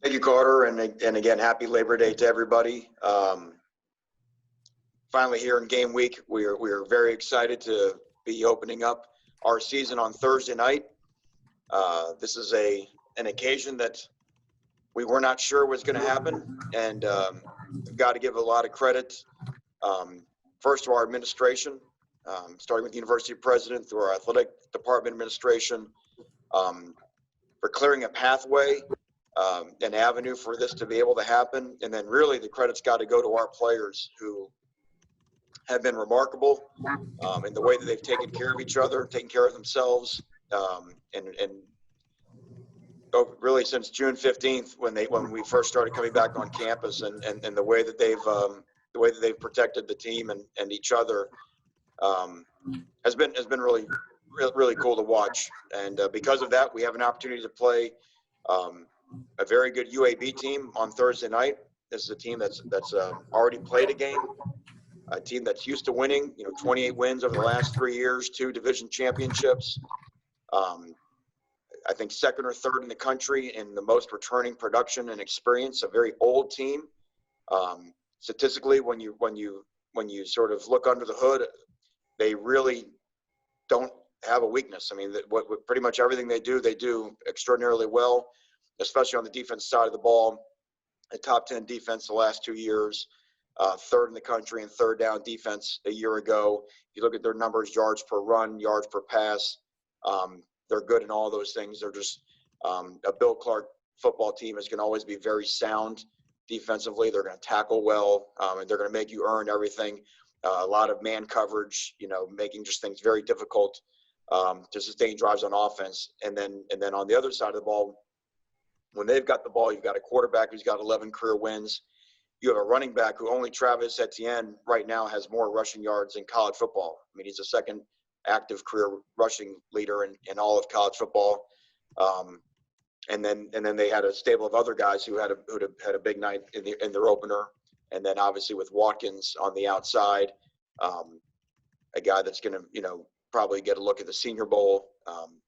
Thank you, Carter, and again, happy Labor Day to everybody. Finally here in game week, we are very excited to be opening up our season on Thursday night. This is an occasion that we were not sure was going to happen, and got to give a lot of credit first to our administration, starting with the university president through our athletic department administration, for clearing a pathway, an avenue for this to be able to happen. And then really the credit's got to go to our players who have been remarkable in the way that they've taken care of each other, taken care of themselves, and really since June 15th when we first started coming back on campus, and the way that they've protected the team and each other has been really cool to watch. And because of that, we have an opportunity to play a very good UAB team on Thursday night. This is a team that's already played a game, a team that's used to winning, 28 wins over the last 3 years, 2 division championships. I think second or third in the country in the most returning production and experience, a very old team. Statistically, when you sort of look under the hood, they really don't have a weakness. I mean, what pretty much everything they do extraordinarily well, especially on the defense side of the ball. A top 10 defense the last 2 years, third in the country in third down defense a year ago. If you look at their numbers, yards per run, yards per pass, they're good in all those things. They're just a Bill Clark football team is going to always be very sound defensively. They're going to tackle well, and they're going to make you earn everything. A lot of man coverage, making just things very difficult to sustain drives on offense. And then on the other side of the ball, when they've got the ball, you've got a quarterback who's got 11 career wins. You have a running back who only Travis Etienne right now has more rushing yards in college football. I mean, he's the second active career rushing leader in all of college football. And then they had a stable of other guys who had a big night in their opener. And then obviously with Watkins on the outside, a guy that's going to, probably get a look at the Senior Bowl.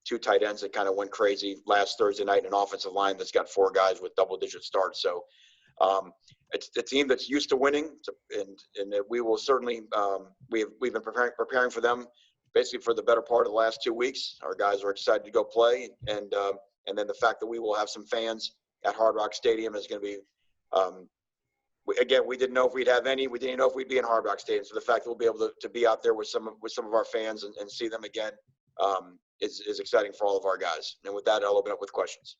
2 tight ends that kind of went crazy last Thursday night, an offensive line that's got 4 guys with double-digit starts. So it's a team that's used to winning, and we will certainly we've been preparing for them basically for the better part of the last 2 weeks. Our guys are excited to go play, and then the fact that we will have some fans at Hard Rock Stadium is going to be. We didn't know if we'd have any. We didn't know if we'd be in Hard Rock Stadium. So the fact that we'll be able to be out there with some of our fans and see them again is exciting for all of our guys. And with that, I'll open up with questions.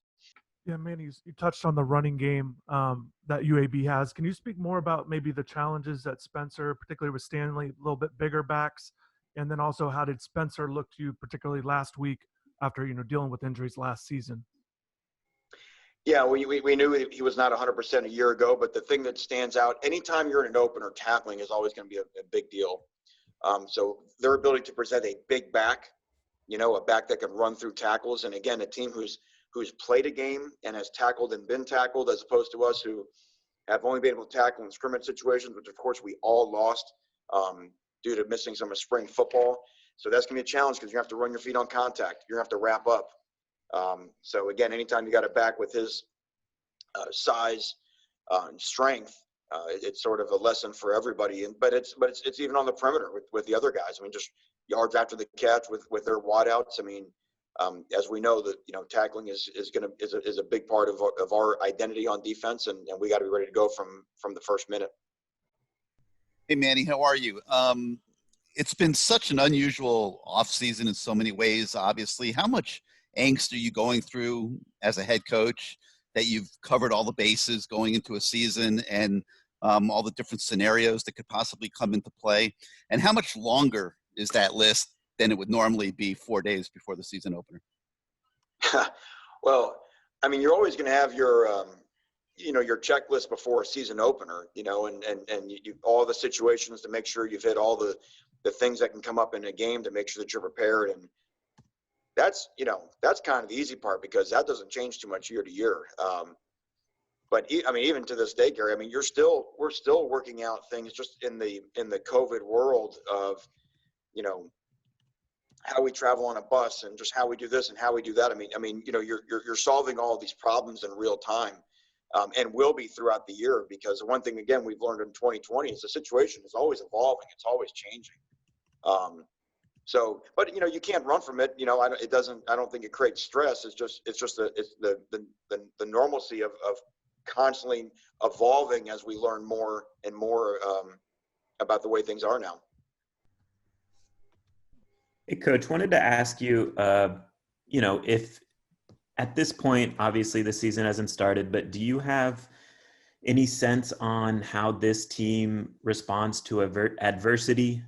Yeah, Manny, you touched on the running game that UAB has. Can you speak more about maybe the challenges that Spencer, particularly with Stanley, a little bit bigger backs, and then also how did Spencer look to you, particularly last week after dealing with injuries last season? Yeah, we knew he was not 100% a year ago, but the thing that stands out, anytime you're in an opener, tackling is always going to be a big deal. So their ability to present a big back, a back that can run through tackles, and again, a team who's played a game and has tackled and been tackled, as opposed to us who have only been able to tackle in scrimmage situations, which of course we all lost due to missing some of spring football. So that's going to be a challenge because you have to run your feet on contact. You have to wrap up. So again, anytime you got a back with his size and strength, it's sort of a lesson for everybody. But it's even on the perimeter with the other guys. I mean, just yards after the catch with their wideouts. I mean, as we know that tackling is a big part of our identity on defense, and we got to be ready to go from the first minute. Hey Manny, how are you? It's been such an unusual offseason in so many ways. Obviously, how much angst are you going through as a head coach that you've covered all the bases going into a season and all the different scenarios that could possibly come into play? And how much longer is that list than it would normally be 4 days before the season opener? Well, I mean, you're always going to have your checklist before a season opener, and you all the situations to make sure you've hit all the things that can come up in a game to make sure that you're prepared. And that's kind of the easy part because that doesn't change too much year to year. But I mean, even to this day, Gary, I mean, we're still working out things just in the COVID world of, how we travel on a bus and just how we do this and how we do that. I mean, you're solving all of these problems in real time. and will be throughout the year, because the one thing, again, we've learned in 2020 is the situation is always evolving. It's always changing. But you can't run from it. I don't think it creates stress. It's just the normalcy of constantly evolving as we learn more and more about the way things are now. Hey, Coach, wanted to ask you, if at this point, obviously the season hasn't started, but do you have any sense on how this team responds to adversity,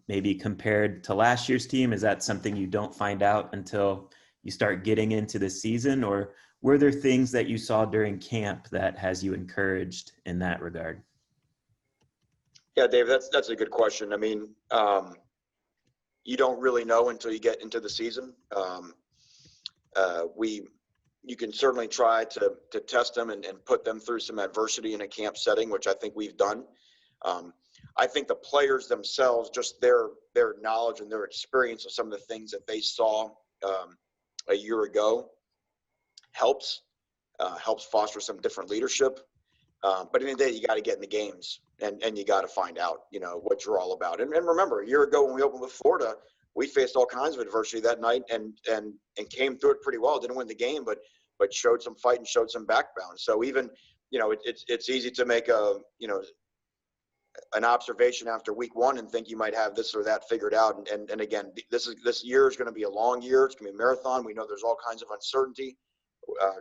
maybe compared to last year's team? Is that something you don't find out until you start getting into the season, or were there things that you saw during camp that has you encouraged in that regard? Yeah, Dave, that's a good question. I mean, you don't really know until you get into the season. You can certainly try to test them and put them through some adversity in a camp setting, which I think we've done. I think the players themselves, just their knowledge and their experience of some of the things that they saw a year ago helps foster some different leadership. But at the end of the day, you got to get in the games and you got to find out, what you're all about. And remember, a year ago when we opened with Florida, we faced all kinds of adversity that night and came through it pretty well. Didn't win the game, but showed some fight and showed some backbone. So even, it's easy to make an observation after week one and think you might have this or that figured out. And again, this year is going to be a long year. It's going to be a marathon. We know there's all kinds of uncertainty,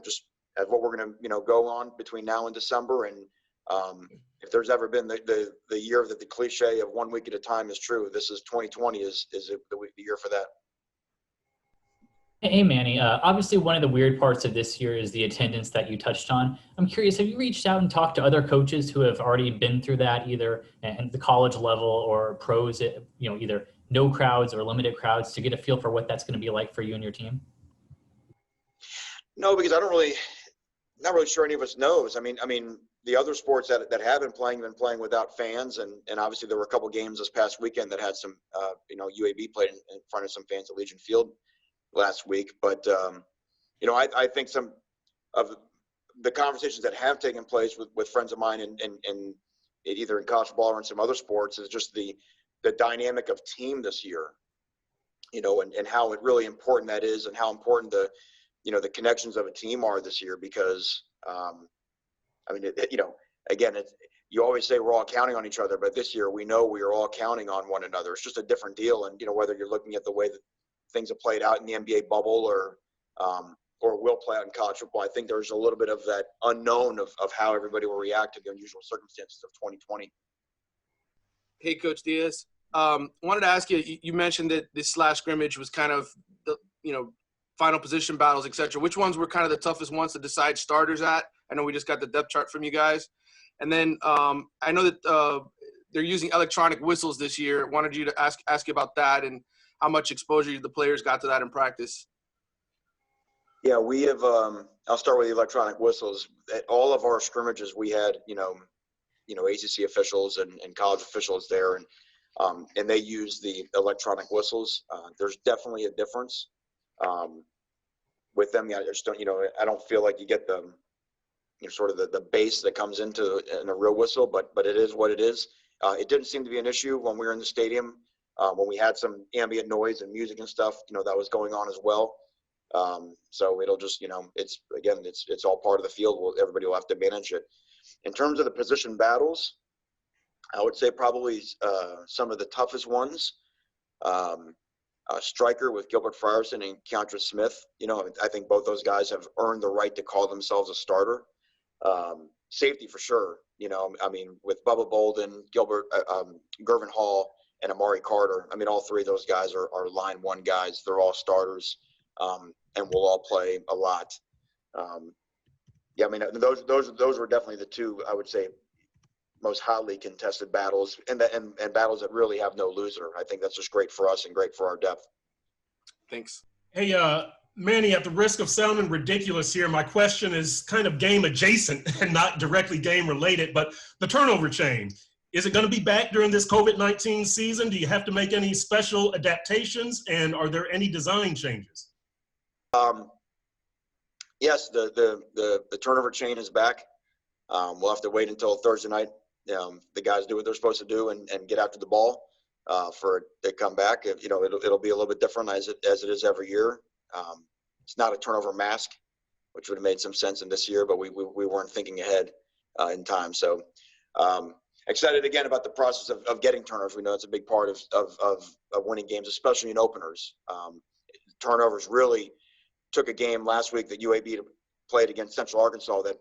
just as what we're going to, go on between now and December. And if there's ever been the year that the cliche of 1 week at a time is true, this is 2020 is the year for that. Hey, Manny. Obviously, one of the weird parts of this year is the attendance that you touched on. I'm curious, have you reached out and talked to other coaches who have already been through that, either at the college level or pros, either no crowds or limited crowds, to get a feel for what that's going to be like for you and your team? No, because not really sure any of us knows. I mean, the other sports that have been playing without fans, and obviously there were a couple games this past weekend that had some, UAB played in front of some fans at Legion Field last week. But, I think some of the conversations that have taken place with friends of mine and either in college ball or in some other sports is just the dynamic of team this year, and how really important that is, and how important the connections of a team are this year, because, again, you always say we're all counting on each other, but this year we know we are all counting on one another. It's just a different deal. And, whether you're looking at the way that things have played out in the NBA bubble or will play out in college football, I think there's a little bit of that unknown of how everybody will react to the unusual circumstances of 2020. Hey, Coach Diaz. Wanted to ask you, you mentioned that this last scrimmage was kind of the, final position battles, et cetera. Which ones were kind of the toughest ones to decide starters at? I know we just got the depth chart from you guys. And then I know that they're using electronic whistles this year. Wanted you to ask you about that and how much exposure the players got to that in practice. Yeah, we have, I'll start with the electronic whistles. At all of our scrimmages, we had, ACC officials and college officials there, and they use the electronic whistles. There's definitely a difference with them. I just don't, I don't feel like you get the, sort of the bass that comes in a real whistle, but it is what it is. It didn't seem to be an issue when we were in the stadium, when we had some ambient noise and music and stuff, that was going on as well. So it'll just, it's all part of the field. Everybody will have to manage it. In terms of the position battles, I would say probably some of the toughest ones. Striker with Gilbert Frierson and Keontra Smith. I think both those guys have earned the right to call themselves a starter. Safety for sure. With Bubba Bolden, Gilbert, Gervin Hall, and Amari Carter. all three of those guys are line one guys. They're all starters, and will all play a lot. Those were definitely the two, I would say, most hotly contested battles, and battles that really have no loser. I think that's just great for us and great for our depth. Thanks. Hey, Manny, at the risk of sounding ridiculous here, my question is kind of game adjacent and not directly game related, but the turnover chain, is it going to be back during this COVID-19 season? Do you have to make any special adaptations, and are there any design changes? Yes, the turnover chain is back. We'll have to wait until Thursday night. The guys do what they're supposed to do and get after the ball for it to come back. It'll be a little bit different as it is every year. It's not a turnover mask, which would have made some sense in this year, but we weren't thinking ahead in time. So excited again about the process of getting turnovers. We know it's a big part of winning games, especially in openers. Turnovers really took a game last week that UAB played against Central Arkansas that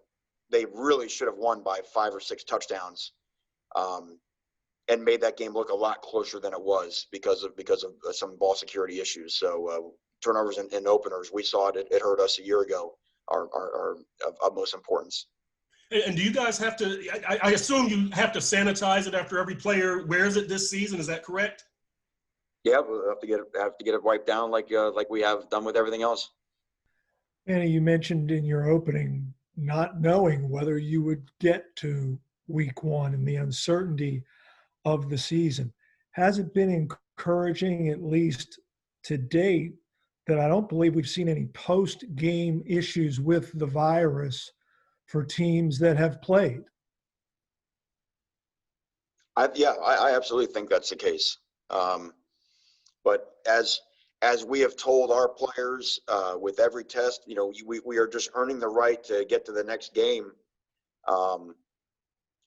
they really should have won by 5 or 6 touchdowns, and made that game look a lot closer than it was because of some ball security issues. So turnovers in openers, we saw it hurt us a year ago, are of utmost importance. And do you guys have to, I assume you have to sanitize it after every player wears it this season, is that correct? Yeah, we'll have to get it wiped down like we have done with everything else. Manny, you mentioned in your opening not knowing whether you would get to week 1 and the uncertainty of the season. Has it been encouraging, at least to date, that I don't believe we've seen any post-game issues with the virus for teams that have played? I absolutely think that's the case. But as we have told our players with every test, we are just earning the right to get to the next game.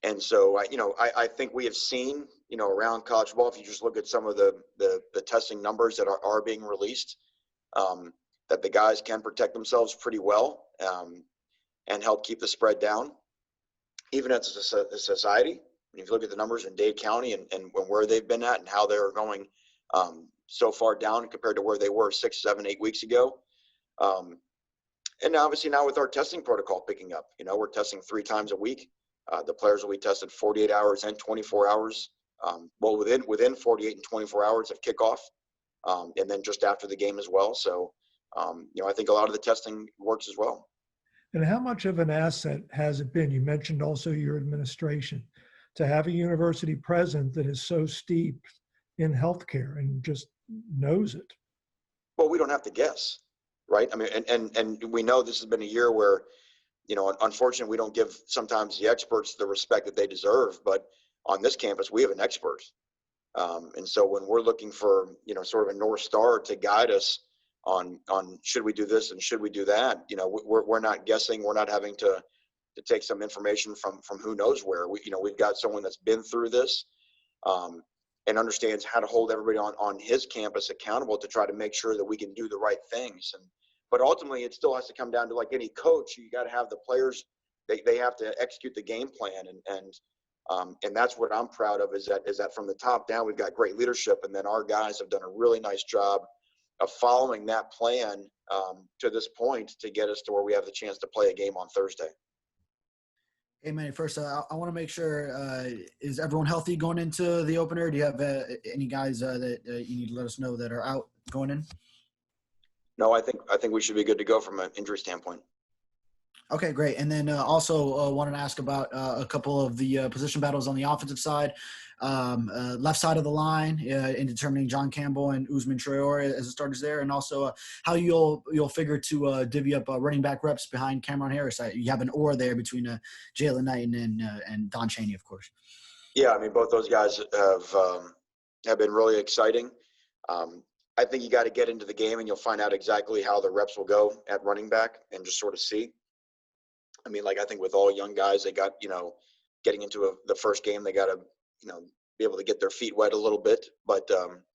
And so, I think we have seen, around college football, if you just look at some of the testing numbers that are being released, that the guys can protect themselves pretty well and help keep the spread down, even as a society. If you look at the numbers in Dade County and where they've been at and how they're going so far down compared to where they were 6, 7, 8 weeks ago. And obviously now with our testing protocol picking up, we're testing 3 times a week. The players will be tested 48 hours and 24 hours. Within 48 and 24 hours of kickoff, and then just after the game as well. So, I think a lot of the testing works as well. And how much of an asset has it been? You mentioned also your administration, to have a university president that is so steeped in healthcare and just knows it. Well, we don't have to guess, right? I mean, and we know this has been a year where, unfortunately, we don't give sometimes the experts the respect that they deserve. But on this campus, we have an expert. And so when we're looking for, sort of a North Star to guide us on should we do this and should we do that, we're not guessing. We're not having to take some information from who knows where. We've got someone that's been through this and understands how to hold everybody on his campus accountable to try to make sure that we can do the right things. But ultimately, it still has to come down to, like any coach, you got to have the players. They have to execute the game plan, and that's what I'm proud of. Is that from the top down, we've got great leadership, and then our guys have done a really nice job of following that plan to this point to get us to where we have the chance to play a game on Thursday. Hey, Manny, first, I want to make sure, is everyone healthy going into the opener? Do you have any guys that you need to let us know that are out going in? No, I think we should be good to go from an injury standpoint. Okay, great. And then also wanted to ask about a couple of the position battles on the offensive side. Left side of the line in determining John Campbell and Usman Traore as the starters there, and also how you'll figure to divvy up running back reps behind Cameron Harris. You have an or there between Jalen Knight and Don Chaney, of course. Yeah, I mean, both those guys have been really exciting. I think you got to get into the game and you'll find out exactly how the reps will go at running back and just sort of see. I mean, I think with all young guys, they got, getting into the first game, they got to, be able to get their feet wet a little bit. But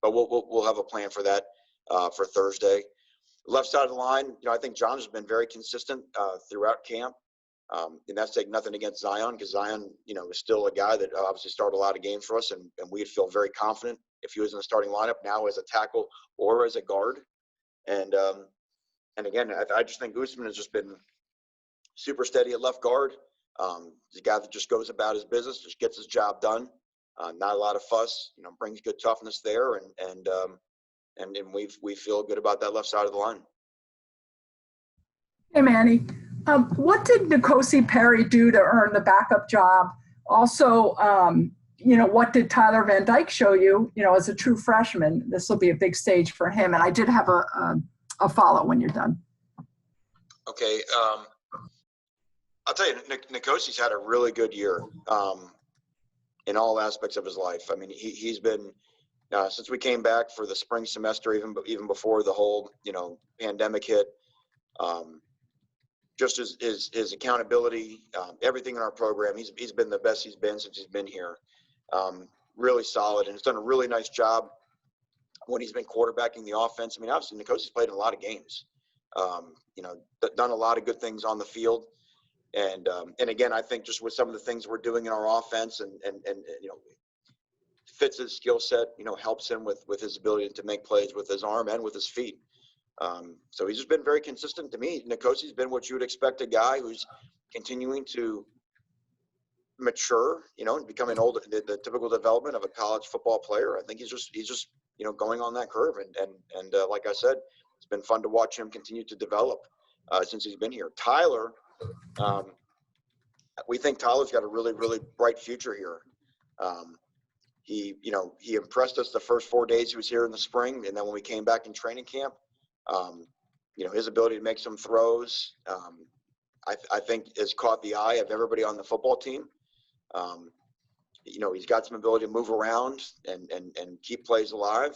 we'll have a plan for that for Thursday. Left side of the line, I think John has been very consistent throughout camp. And that's taking nothing against Zion, because Zion, is still a guy that obviously started a lot of games for us, and we'd feel very confident if he was in the starting lineup now as a tackle or as a guard. And again, I just think Usman has just been super steady at left guard. He's a guy that just goes about his business, just gets his job done. Not a lot of fuss, brings good toughness there, and we feel good about that left side of the line. Hey, Manny, what did Nkosi Perry do to earn the backup job? Also, what did Tyler Van Dyke show you? As a true freshman, this will be a big stage for him. And I did have a follow when you're done. Okay. I'll tell you, Nikosi's had a really good year in all aspects of his life. I mean, he's been since we came back for the spring semester, even before the whole pandemic hit. Just his accountability, everything in our program, he's been the best he's been since he's been here. Really solid, and he's done a really nice job when he's been quarterbacking the offense. I mean, obviously, Nikosi's played in a lot of games. Done a lot of good things on the field. And again, I think just with some of the things we're doing in our offense and fits his skill set, helps him with his ability to make plays with his arm and with his feet. So he's just been very consistent to me. Nikosi's been what you would expect, a guy who's continuing to mature, and becoming older, the typical development of a college football player. I think he's just going on that curve. And like I said, it's been fun to watch him continue to develop since he's been here. Tyler, we think Tyler's got a really, really bright future here. He impressed us the first 4 days he was here in the spring. And then when we came back in training camp, his ability to make some throws, I think has caught the eye of everybody on the football team. He's got some ability to move around and keep plays alive.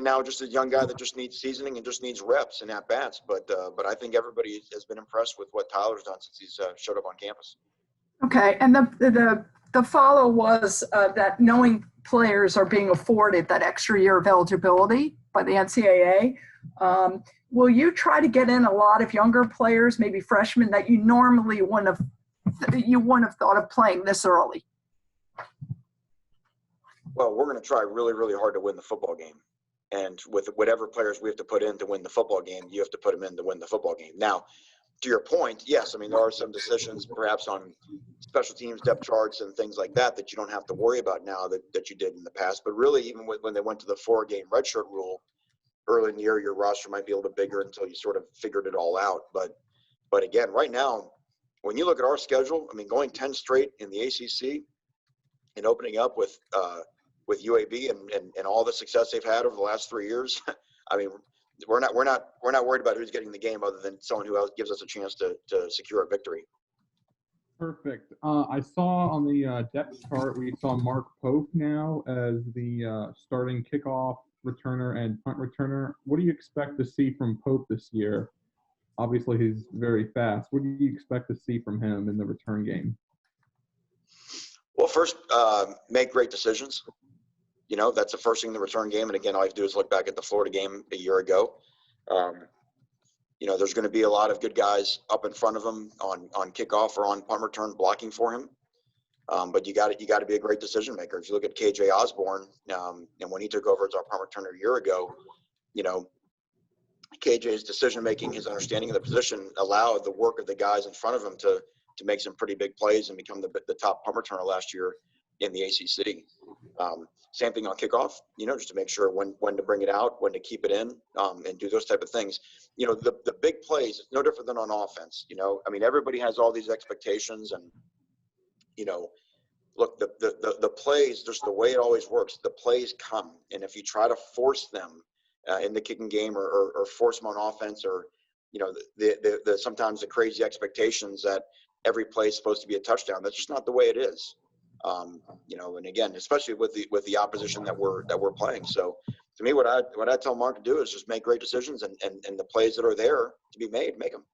Now just a young guy that just needs seasoning and just needs reps and at bats. But I think everybody has been impressed with what Tyler's done since he's showed up on campus. Okay, and the follow was that knowing players are being afforded that extra year of eligibility by the NCAA. Will you try to get in a lot of younger players, maybe freshmen, that you normally wouldn't have thought of playing this early? Well, we're going to try really, really hard to win the football game. And with whatever players we have to put in to win the football game, you have to put them in to win the football game. Now, to your point, yes, I mean, there are some decisions perhaps on special teams depth charts and things like that you don't have to worry about now that you did in the past. But really, even when they went to the 4-game redshirt rule early in the year, your roster might be a little bit bigger until you sort of figured it all out. But again, right now, when you look at our schedule, I mean, going 10 straight in the ACC and opening up with UAB and all the success they've had over the last 3 years, I mean, we're not worried about who's getting the game other than someone who else gives us a chance to secure a victory. Perfect. I saw on the depth chart we saw Mark Pope now as the starting kickoff returner and punt returner. What do you expect to see from Pope this year? Obviously, he's very fast. What do you expect to see from him in the return game? Well, first, make great decisions. That's the first thing in the return game. And again, all you have to do is look back at the Florida game a year ago. There's going to be a lot of good guys up in front of him on kickoff or on punt return blocking for him. But you got to be a great decision maker. If you look at KJ Osborne, and when he took over as our punt returner a year ago, KJ's decision making, his understanding of the position allowed the work of the guys in front of him to make some pretty big plays and become the top punt returner last year in the ACC. Same thing on kickoff, just to make sure when to bring it out, when to keep it in, and do those type of things. The big plays, it's no different than on offense. I mean, everybody has all these expectations and, look, the plays, just the way it always works, the plays come. And if you try to force them in the kicking game or force them on offense or, the sometimes the crazy expectations that every play is supposed to be a touchdown, that's just not the way it is. And again, especially with the opposition that we're playing. So to me, what I tell Mark to do is just make great decisions and the plays that are there to be made, make them.